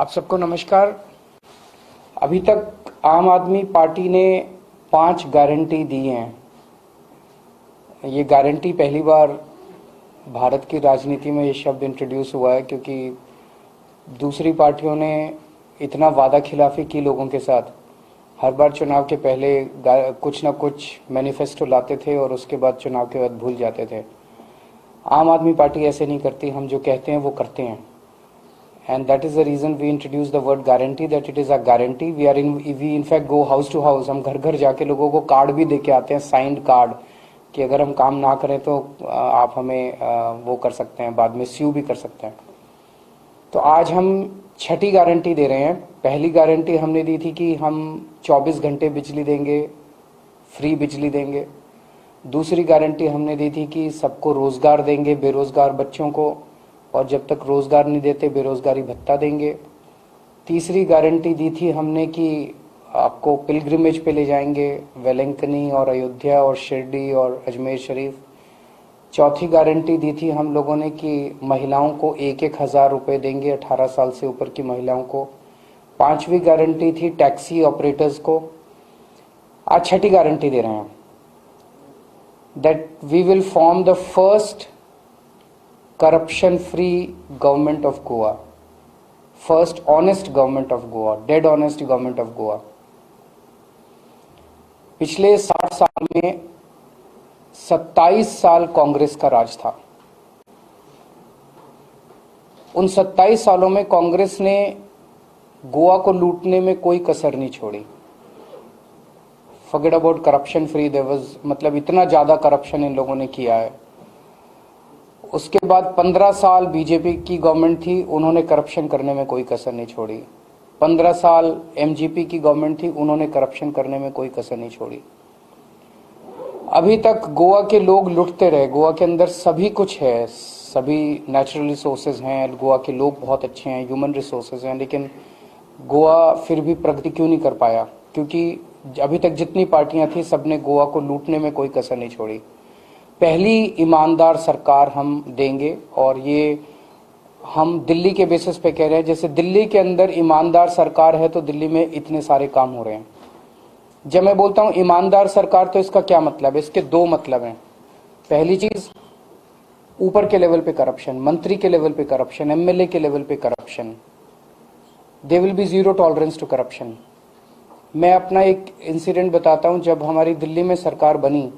आप सबको नमस्कार। अभी तक आम आदमी पार्टी ने 5 गारंटी दी हैं। ये गारंटी पहली बार भारत की राजनीति में ये शब्द इंट्रोड्यूस हुआ है, क्योंकि दूसरी पार्टियों ने इतना वादा खिलाफी की लोगों के साथ। हर बार चुनाव के पहले कुछ ना कुछ मैनिफेस्टो लाते थे और उसके बाद चुनाव के बाद भूल जाते थे। आम आदमी पार्टी ऐसे नहीं करती। हम जो कहते हैं वो करते हैं। And that is the reason we introduce the word guarantee, that it is a guarantee. We in fact go house to house. हम घर घर जाके लोगों को कार्ड भी दे के आते हैं, साइंड कार्ड, कि अगर हम काम ना करें तो आप हमें वो कर सकते हैं, बाद में स्यू भी कर सकते हैं। तो आज हम 6ठी गारंटी दे रहे हैं। पहली गारंटी हमने दी थी कि हम 24 घंटे बिजली देंगे, फ्री बिजली देंगे। दूसरी गारंटी हमने दी थी कि सबको रोजगार देंगे, बेरोजगार बच्चों को, और जब तक रोजगार नहीं देते बेरोजगारी भत्ता देंगे। तीसरी गारंटी दी थी हमने कि आपको पिलग्रिमेज पे ले जाएंगे, वेलंकनी और अयोध्या और शिरडी और अजमेर शरीफ। चौथी गारंटी दी थी हम लोगों ने कि महिलाओं को 1,000 रुपये देंगे, 18 साल से ऊपर की महिलाओं को। 5वीं गारंटी थी टैक्सी ऑपरेटर्स को। आज 6ठी गारंटी दे रहे हैं, that we will form the first corruption free government of Goa, first honest government of Goa, dead honest government of Goa। पिछले 60 साल में 27 साल कांग्रेस का राज था। उन 27 सालों में कांग्रेस ने गोवा को लूटने में कोई कसर नहीं छोड़ी। Forget about corruption free, there was, मतलब इतना ज्यादा करप्शन इन लोगों ने किया है। उसके बाद 15 साल बीजेपी की गवर्नमेंट थी, उन्होंने करप्शन करने में कोई कसर नहीं छोड़ी। 15 साल एमजीपी की गवर्नमेंट थी, उन्होंने करप्शन करने में कोई कसर नहीं छोड़ी। अभी तक गोवा के लोग लुटते रहे। गोवा के अंदर सभी कुछ है, सभी नेचुरल रिसोर्सेज हैं, गोवा के लोग बहुत अच्छे हैं, ह्यूमन रिसोर्सेज हैं, लेकिन गोवा फिर भी प्रगति क्यों नहीं कर पाया? क्योंकि अभी तक जितनी पार्टियां थी सबने गोवा को लूटने में कोई कसर नहीं छोड़ी। पहली ईमानदार सरकार हम देंगे, और ये हम दिल्ली के बेसिस पे कह रहे हैं। जैसे दिल्ली के अंदर ईमानदार सरकार है तो दिल्ली में इतने सारे काम हो रहे हैं। जब मैं बोलता हूं ईमानदार सरकार तो इसका क्या मतलब है? इसके 2 मतलब हैं। पहली चीज, ऊपर के लेवल पे करप्शन, मंत्री के लेवल पे करप्शन, एमएलए के लेवल पे corruption, they will be zero tolerance to corruption. मैं अपना एक इंसिडेंट बताता हूं। जब हमारी दिल्ली में सरकार बनी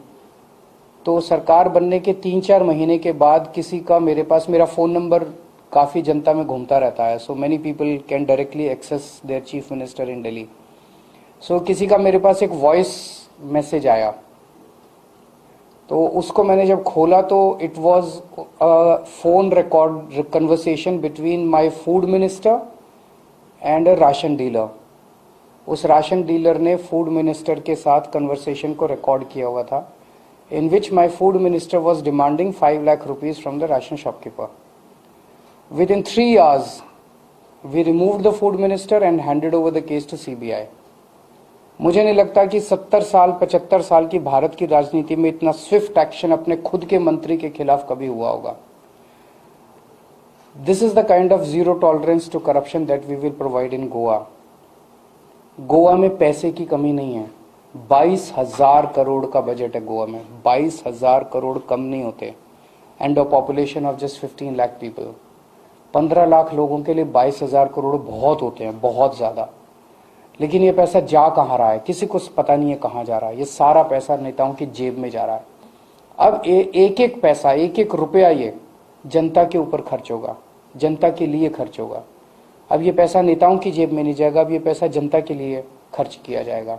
तो सरकार बनने के 3-4 महीने के बाद किसी का मेरे पास, मेरा फोन नंबर काफी जनता में घूमता रहता है, so many people can directly access their chief minister in Delhi. So किसी का मेरे पास एक वॉइस मैसेज आया, तो उसको मैंने जब खोला तो it was a phone record conversation between my food minister and a ration dealer. उस राशन डीलर ने फूड मिनिस्टर के साथ कन्वर्सेशन को रिकॉर्ड किया हुआ था, in which my food minister was demanding 5 lakh rupees from the ration shopkeeper. Within 3 hours, we removed the food minister and handed over the case to CBI. मुझे नहीं लगता कि 70 साल 75 साल की भारत की राजनीति में इतना स्विफ्ट एक्शन अपने खुद के मंत्री के खिलाफ कभी हुआ होगा। This is the kind of zero tolerance to corruption that we will provide in Goa. Goa में पैसे की कमी नहीं है। 22,000 करोड़ का बजट है गोवा में। 22,000 करोड़ कम नहीं होते, and a population of just 15 lakh people. 15 lakh लोगों के लिए 22,000 करोड़ बहुत होते हैं, बहुत ज्यादा। लेकिन ये पैसा जा कहाँ रहा है? किसी को पता नहीं है कहाँ जा रहा है। ये सारा पैसा नेताओं की जेब में जा रहा है। अब एक एक पैसा, एक एक रुपया ये जनता के ऊपर खर्च होगा, जनता के लिए खर्च होगा। अब ये पैसा नेताओं की जेब में नहीं जाएगा, अब ये पैसा जनता के लिए खर्च किया जाएगा।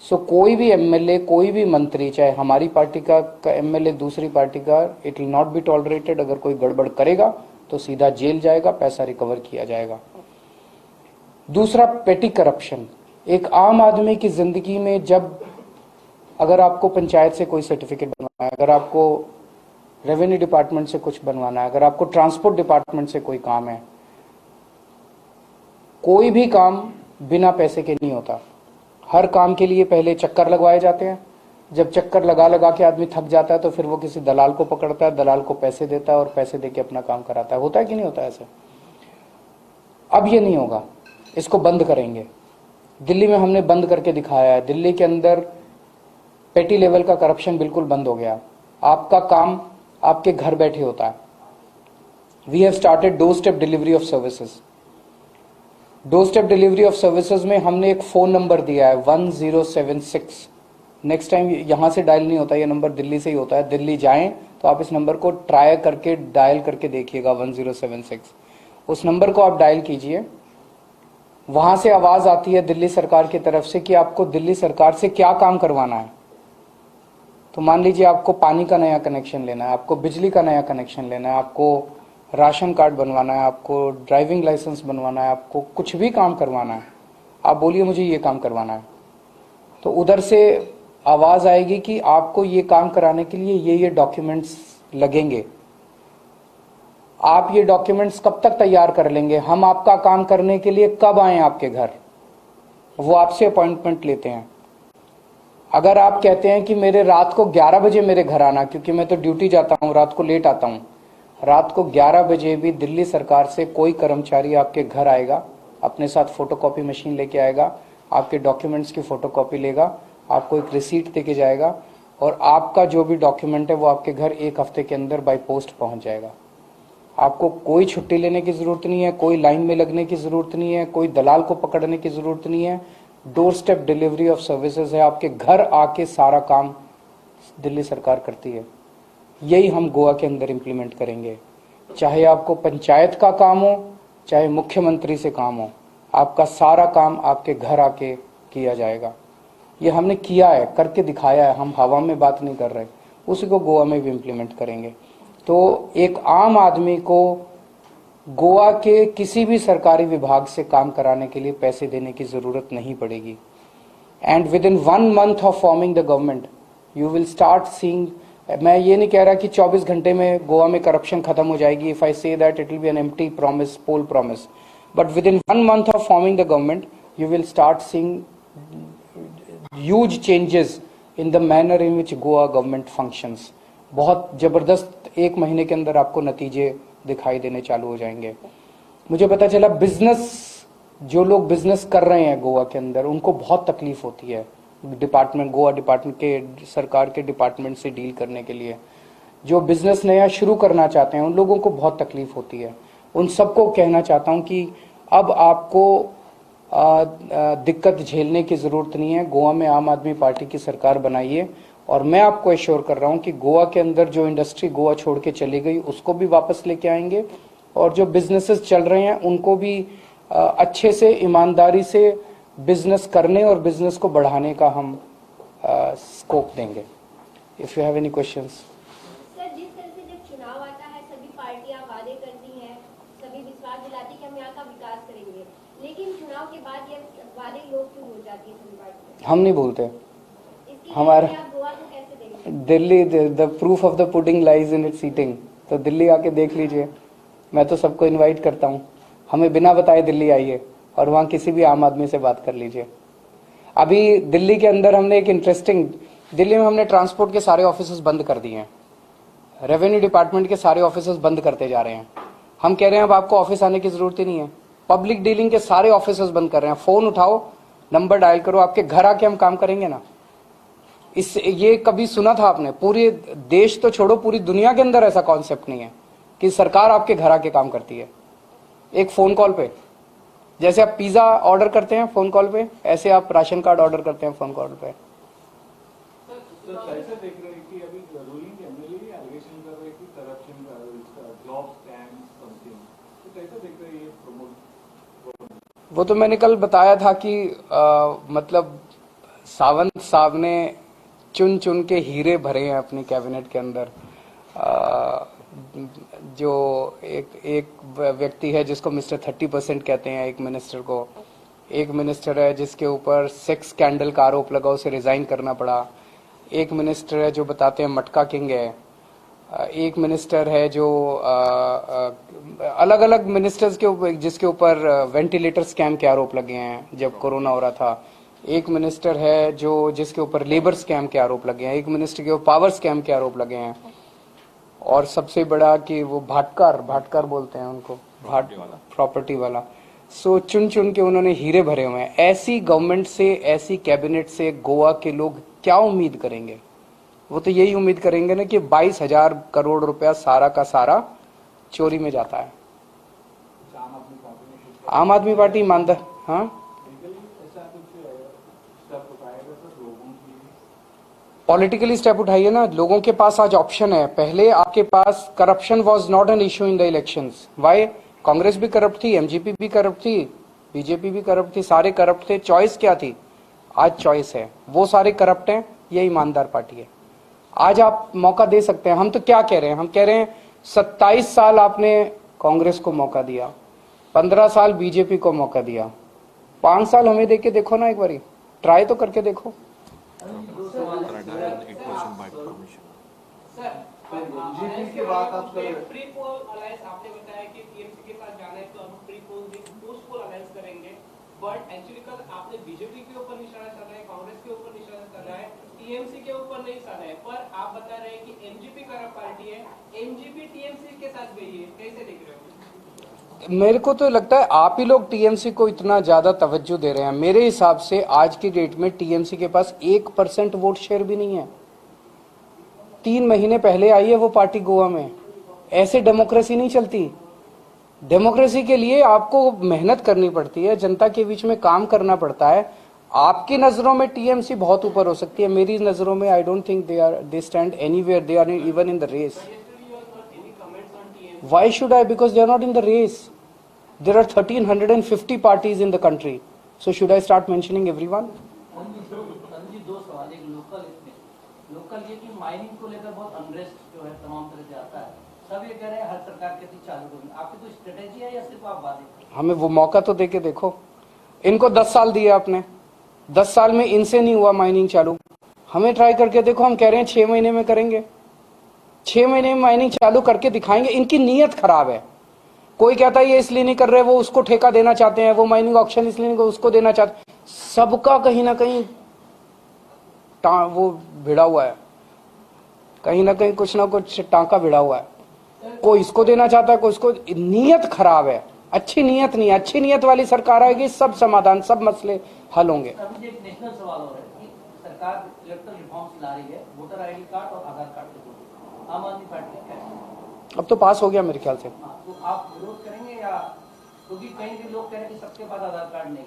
सो कोई भी एमएलए, कोई भी मंत्री, चाहे हमारी पार्टी का एमएलए, दूसरी पार्टी का, it will not be tolerated. अगर कोई गड़बड़ करेगा तो सीधा जेल जाएगा, पैसा रिकवर किया जाएगा। दूसरा, पेटी करप्शन। एक आम आदमी की जिंदगी में जब, अगर आपको पंचायत से कोई सर्टिफिकेट बनवाना है, अगर आपको रेवेन्यू डिपार्टमेंट से कुछ बनवाना है, अगर आपको ट्रांसपोर्ट डिपार्टमेंट से कोई काम है, कोई भी काम बिना पैसे के नहीं होता। हर काम के लिए पहले चक्कर लगवाए जाते हैं। जब चक्कर लगा लगा के आदमी थक जाता है तो फिर वो किसी दलाल को पकड़ता है, दलाल को पैसे देता है और पैसे देके अपना काम कराता है। होता है कि नहीं होता है ऐसे? अब ये नहीं होगा। इसको बंद करेंगे। दिल्ली में हमने बंद करके दिखाया है। दिल्ली के अंदर पेटी लेवल का करप्शन बिल्कुल बंद हो गया। आपका काम आपके घर बैठे होता है। We have started door step delivery of services. Door step delivery of services में हमने एक फोन नंबर दिया है 1076। नेक्स्ट टाइम यहां से डायल नहीं होता, ये नंबर दिल्ली से ही होता है। दिल्ली जाएं तो आप इस नंबर को ट्राई करके डायल करके देखिएगा 1076। उस नंबर को आप डायल कीजिए। वहां से आवाज आती है दिल्ली सरकार की तरफ से कि आपको दिल्ली सरकार से क्या काम करवाना है। तो मान लीजिए आपको पानी का नया कनेक्शन लेना है, आपको बिजली का नया कनेक्शन लेना है, आपको राशन कार्ड बनवाना है, आपको ड्राइविंग लाइसेंस बनवाना है, आपको कुछ भी काम करवाना है, आप बोलिए मुझे ये काम करवाना है। तो उधर से आवाज आएगी कि आपको ये काम कराने के लिए ये डॉक्यूमेंट्स लगेंगे। आप ये डॉक्यूमेंट्स कब तक तैयार कर लेंगे, हम आपका काम करने के लिए कब आए आपके घर, वो आपसे अपॉइंटमेंट लेते हैं। अगर आप कहते हैं कि मेरे रात को 11 बजे मेरे घर आना, क्योंकि मैं तो ड्यूटी जाता हूं, रात को लेट आता हूं, रात को 11 बजे भी दिल्ली सरकार से कोई कर्मचारी आपके घर आएगा, अपने साथ फोटोकॉपी मशीन लेके आएगा, आपके डॉक्यूमेंट्स की फोटोकॉपी लेगा, आपको एक रिसीट देके जाएगा और आपका जो भी डॉक्यूमेंट है वो आपके घर 1 हफ्ते के अंदर बाय पोस्ट पहुंच जाएगा। आपको कोई छुट्टी लेने की जरूरत नहीं है, कोई लाइन में लगने की जरूरत नहीं है, कोई दलाल को पकड़ने की जरूरत नहीं है। Door step delivery of services है, आपके घर आके सारा काम दिल्ली सरकार करती है। यही हम गोवा के अंदर इंप्लीमेंट करेंगे। चाहे आपको पंचायत का काम हो, चाहे मुख्यमंत्री से काम हो, आपका सारा काम आपके घर आके किया जाएगा। ये हमने किया है, करके दिखाया है, हम हवा में बात नहीं कर रहे, उसी को गोवा में भी इंप्लीमेंट करेंगे। तो एक आम आदमी को गोवा के किसी भी सरकारी विभाग से काम कराने के लिए पैसे देने की जरूरत नहीं पड़ेगी। And with in 1 month of forming the government you will start seeing. मैं ये नहीं कह रहा कि 24 घंटे में गोवा में करप्शन खत्म हो जाएगी। If I say that it will be an empty promise, poll promise, but within 1 month of forming the government you will start seeing huge changes in the manner in which Goa government functions. बहुत जबरदस्त 1 महीने के अंदर आपको नतीजे दिखाई देने चालू हो जाएंगे। मुझे पता चला बिजनेस, जो लोग बिजनेस कर रहे हैं गोवा के अंदर, उनको बहुत तकलीफ होती है डिपार्टमेंट, गोवा डिपार्टमेंट के, सरकार के डिपार्टमेंट से डील करने के लिए। जो बिजनेस नया शुरू करना चाहते हैं उन लोगों को बहुत तकलीफ होती है। उन सबको कहना चाहता हूं कि अब आपको दिक्कत झेलने की जरूरत नहीं है। गोवा में आम आदमी पार्टी की सरकार बनाइए और मैं आपको एश्योर कर रहा हूं कि गोवा के अंदर जो इंडस्ट्री गोवा छोड़ के चली गई उसको भी वापस लेके आएंगे और जो बिजनेसेस चल रहे हैं उनको भी अच्छे से, ईमानदारी से बिजनेस करने और बिजनेस को बढ़ाने का हम स्कोप देंगे। If you have any questions. Sir, जिस तरह से जब चुनाव आता है सभी पार्टियां वादे करती हैं, सभी विश्वास दिलाती हैं कि हम यहाँ का विकास करेंगे, लेकिन चुनाव के बाद ये वादे लोग क्यों भूल जाती है सभी पार्टियां? हम नहीं भूलते। हमारा Delhi, the proof of the pudding lies in its eating. तो दिल्ली आके देख लीजिए। मैं तो सबको इनवाइट करता हूँ, हमें बिना बताए दिल्ली आइए और वहाँ किसी भी आम आदमी से बात कर लीजिए। अभी दिल्ली के अंदर हमने एक इंटरेस्टिंग, दिल्ली में हमने ट्रांसपोर्ट के सारे ऑफिसेस बंद कर दिए हैं, रेवेन्यू डिपार्टमेंट के सारे ऑफिसेस बंद करते जा रहे हैं। हम कह रहे हैं अब आपको ऑफिस आने की जरूरत ही नहीं है। पब्लिक डीलिंग के सारे ऑफिसेस बंद कर रहे हैं। फोन उठाओ, नंबर डायल करो, आपके घर आके हम काम करेंगे ना। इस ये कभी सुना था आपने? पूरे देश तो छोड़ो, पूरी दुनिया के अंदर ऐसा कॉन्सेप्ट नहीं है कि सरकार आपके घर आके काम करती है। एक फोन कॉल पे, जैसे आप पिज्जा ऑर्डर करते हैं फोन कॉल पे, ऐसे आप राशन कार्ड ऑर्डर करते हैं फोन कॉल पे। कैसे देख रहे हैं कि अभी रूलिंग एमएलए एलिगेशन कर रहे हैं कि करप्शन का जॉब स्कैम समथिंग, तो कैसे देख रहे हैं ये प्रमोट? वो तो मैंने कल बताया था कि मतलब सावंत साहब ने चुन चुन के हीरे भरे हैं अपनी कैबिनेट के अंदर। जो एक व्यक्ति है जिसको मिस्टर 30% कहते हैं, एक मिनिस्टर को, एक मिनिस्टर है जिसके ऊपर सेक्स स्कैंडल का आरोप लगा, उसे रिजाइन करना पड़ा। एक मिनिस्टर है जो बताते हैं मटका किंग है। एक मिनिस्टर है जो अलग अलग मिनिस्टर्स के ऊपर, जिसके ऊपर वेंटिलेटर स्कैम के आरोप लगे हैं जब कोरोना हो रहा था। एक मिनिस्टर है जो जिसके ऊपर लेबर स्कैम के आरोप लगे हैं। एक मिनिस्टर के ऊपर पावर स्कैम के आरोप लगे हैं। और सबसे बड़ा कि वो भाटकर बोलते हैं उनको, प्रॉपर्टी वाला। सो चुन चुन के उन्होंने हीरे भरे हुए हैं। ऐसी गवर्नमेंट से, ऐसी कैबिनेट से गोवा के लोग क्या उम्मीद करेंगे? वो तो यही उम्मीद करेंगे ना कि 22,000 करोड़ रुपया सारा का सारा चोरी में जाता है। आम आदमी पार्टी ईमानदार, हाँ, पॉलिटिकली स्टेप उठाइए ना। लोगों के पास आज ऑप्शन है। पहले आपके पास corruption was not an issue in the elections. Why? Congress भी करप्ट थी, एमजीपी भी करप्ट थी, बीजेपी भी करप्ट थी, सारे करप्ट थे। चॉइस क्या थी? आज चॉइस है। वो सारे करप्ट हैं, ये ईमानदार पार्टी है। आज आप मौका दे सकते हैं। हम तो क्या कह रहे हैं? हम कह रहे हैं 27 साल आपने कांग्रेस को मौका दिया, 15 साल बीजेपी को मौका दिया, 5 साल हमें देके देखो ना, एक बारी ट्राई तो करके देखो। बीजेपी के बाद आप प्री पोल अलायंस आपने बताया कि टीएमसी के साथ जाना है तो हम pre poll post poll alliance करेंगे, बट एक्चुअली कल आपने बीजेपी के ऊपर निशाना साधा है, कांग्रेस के ऊपर निशाना साधा है, टीएमसी के ऊपर नहीं साधा है, पर आप बता रहे हैं कि एमजीपी करप्ट पार्टी है, एमजीपी टीएमसी के साथ गई है, कैसे देख रहे हो? मेरे को तो लगता है आप ही लोग टीएमसी को इतना ज्यादा तवज्जो दे रहे हैं। मेरे हिसाब से आज की डेट में टीएमसी के पास 1% वोट शेयर भी नहीं है। 3 महीने पहले आई है वो पार्टी गोवा में। ऐसे डेमोक्रेसी नहीं चलती। डेमोक्रेसी के लिए आपको मेहनत करनी पड़ती है, जनता के बीच में काम करना पड़ता है। आपकी नजरों में टीएमसी बहुत ऊपर हो सकती है, मेरी नजरों में I don't think they stand anywhere, they are even in the race. Why should I? Because they are not in the race. There are 1350 parties in the country. So should I start mentioning everyone? जी दो सवाल, एक local ये कि mining को लेकर बहुत unrest जो है तमाम तरह से आता है। सब ये कह रहे हैं हर सरकार के थी चालू करेंगे। आपकी कोई स्ट्रेटेजी है या सिर्फ आप वादे? हमें वो मौका तो देके देखो। इनको 10 साल दिए आपने, 10 साल में इनसे नहीं हुआ माइनिंग चालू। हमें ट्राई करके देखो। हम कह रहे हैं 6 महीने में करेंगे। 6 महीने में माइनिंग चालू करके दिखाएंगे। इनकी नीयत खराब है। कोई कहता है ये इसलिए नहीं कर रहे, वो उसको ठेका देना चाहते हैं, वो माइनिंग ऑक्शन इसलिए नहीं, उसको देना चाहते। सबका कहीं ना कहीं वो भिड़ा हुआ है, कहीं ना कहीं कुछ ना कुछ टांका भिड़ा हुआ है। कोई इसको देना चाहता है, कोई इसको। नीयत खराब है, अच्छी नीयत नहीं है। अच्छी नीयत वाली सरकार आएगी, सब समाधान, सब मसले हल होंगे। अभी एक नेशनल सवाल हो रहा है कि सरकार इलेक्टोरल रिफॉर्म्स ला रही है, वोटर आईडी कार्ड और आधार कार्ड के जरिए। आम आदमी पार्टी क्या है? अब तो पास हो गया मेरे ख्याल से। तो आप विरोध करेंगे या? क्योंकि कहीं भी लोग कह रहे हैं कि सबके पास आधार कार्ड नहीं।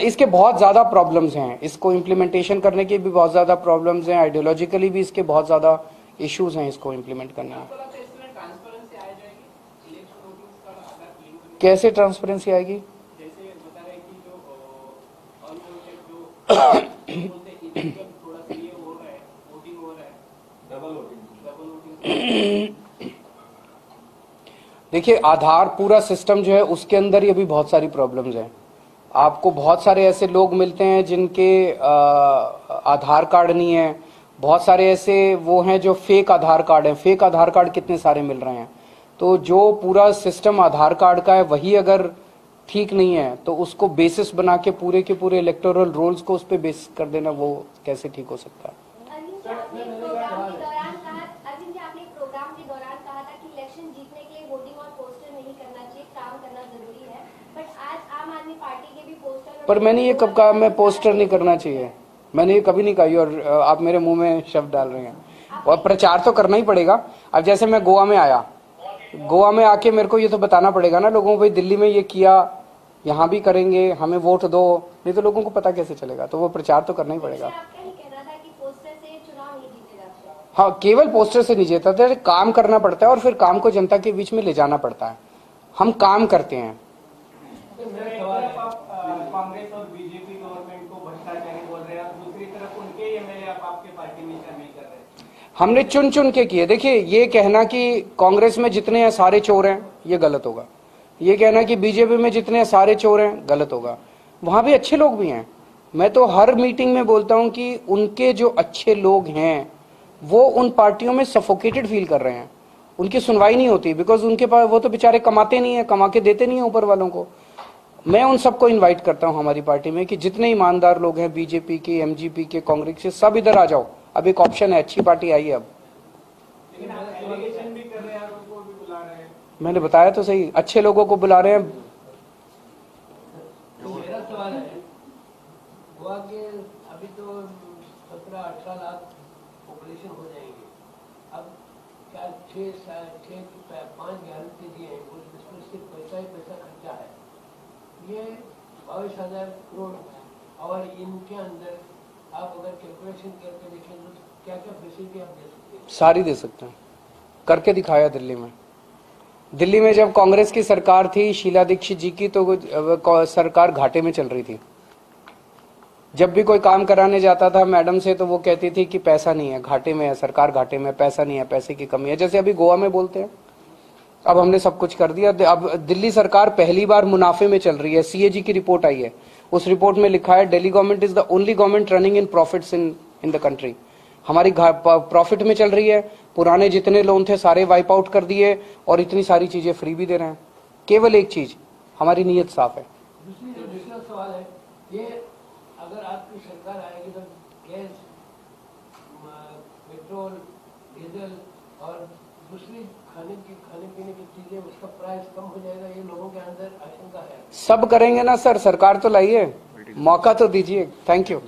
इसके बहुत ज्यादा प्रॉब्लम्स हैं। इसको इम्प्लीमेंटेशन करने की भी बहुत ज्यादा प्रॉब्लम्स हैं। आइडियोलॉजिकली भी इसके बहुत ज्यादा इश्यूज हैं इसको इम्प्लीमेंट करने में। कैसे ट्रांसपेरेंसी आएगी? जैसे बता रहे हैं कि जो अनवोटेड जो बोलते हैं थोड़ा सा ये हो रहा है, वोटिंग हो रहा है, डबल वोटिंग। देखिए, आधार पूरा सिस्टम जो है उसके अंदर ही अभी बहुत सारी प्रॉब्लम्स हैं। आपको बहुत सारे ऐसे लोग मिलते हैं जिनके आधार कार्ड नहीं है। बहुत सारे ऐसे वो हैं जो फेक आधार कार्ड हैं। फेक आधार कार्ड कितने सारे मिल रहे हैं। तो जो पूरा सिस्टम आधार कार्ड का है वही अगर ठीक नहीं है तो उसको बेसिस बना के पूरे इलेक्टोरल रोल्स को उस पर बेस कर देना, वो कैसे ठीक हो सकता है? अरविंद जी, आपने एक प्रोग्राम के दौरान कहा था कि इलेक्शन जीतने के लिए वोटिंग और पोस्टर नहीं करना चाहिए, काम करना जरूरी है। बट आज आम आदमी पार्टी के भी पोस्टर। पर मैंने ये कब कहा मैं पोस्टर नहीं करना चाहिए? मैंने ये कभी नहीं कही। और आप मेरे मुंह में शब्द डाल रहे हैं। और प्रचार तो करना ही पड़ेगा। अब जैसे मैं गोवा में आया, गोवा में आके मेरे को ये तो बताना पड़ेगा ना लोगों को, भाई दिल्ली में ये किया, यहाँ भी करेंगे, हमें वोट दो। नहीं तो लोगों को पता कैसे चलेगा? तो वो प्रचार तो करना ही पड़ेगा। हाँ, केवल पोस्टर से नहीं जीता था, काम करना पड़ता है और फिर काम को जनता के बीच में ले जाना पड़ता है। हम काम करते हैं। कांग्रेस और बीजेपी गवर्नमेंट को भ्रष्टाचारी बोल रहे हैं, दूसरी तरफ उनके एमएलए आप आपके पार्टी में शामिल कर रहे हैं। हमने चुन चुन के किए। देखिए, ये कहना कि कांग्रेस में जितने हैं सारे चोर हैं, ये गलत होगा। ये कहना कि बीजेपी में जितने हैं सारे चोर हैं, गलत होगा। वहां भी अच्छे लोग भी हैं। मैं तो हर मीटिंग में बोलता हूं कि उनके जो अच्छे लोग हैं वो उन पार्टियों में सफोकेटेड फील कर रहे हैं। उनकी सुनवाई नहीं होती, बिकॉज उनके पास वो तो बेचारे कमाते नहीं है, कमा के देते नहीं है ऊपर वालों को। मैं उन सबको इनवाइट करता हूं हमारी पार्टी में कि जितने ईमानदार लोग हैं, बीजेपी के, एमजीपी के, कांग्रेस के, सब इधर आ जाओ। अब एक ऑप्शन है, अच्छी पार्टी आई है। अब लेकिन आप एलिगेशन भी कर रहे हैं, उनको भी बुला रहे हैं। मैंने बताया तो सही, अच्छे लोगों को बुला रहे हैं। लाख पॉपुलेशन हो जाएंगे। अब क्या 5 गारंटी दिए हैं, उसमें सिर्फ पैसा ही पैसा खर्चा है। ये 22,000 करोड़ और इनके अंदर आप अगर कैलकुलेशन करके देखें तो क्या क्या फैसिलिटी आप दे सकते हैं? सारी दे सकते हैं, करके दिखाया दिल्ली में। दिल्ली में जब कांग्रेस की सरकार थी शीला दीक्षित जी की, तो सरकार घाटे में चल रही थी। जब भी कोई काम कराने जाता था मैडम से तो वो कहती थी कि पैसा नहीं है, घाटे में है सरकार, घाटे में पैसा नहीं है, पैसे की कमी है, जैसे अभी गोवा में बोलते हैं। अब हमने सब कुछ कर दिया। अब दिल्ली सरकार पहली बार मुनाफे में चल रही है। सीएजी की रिपोर्ट आई है, उस रिपोर्ट में लिखा है Delhi government is the only government running in profits in the country. हमारी प्रॉफिट में चल रही है। पुराने जितने लोन थे सारे वाइप आउट कर दिए और इतनी सारी चीजें फ्री भी दे रहे हैं। केवल एक चीज, हमारी नीयत साफ है। दूसरा सवाल है, ये अगर आपकी सरकार आएगी तो गैस, पेट्रोल, डीजल और दूसरी खाने पीने की चीजें, उसका प्राइस कम हो जाएगा, ये लोगों के अंदर आशंका है। सब करेंगे ना सर, सरकार तो लाइए, मौका तो दीजिए। Thank you.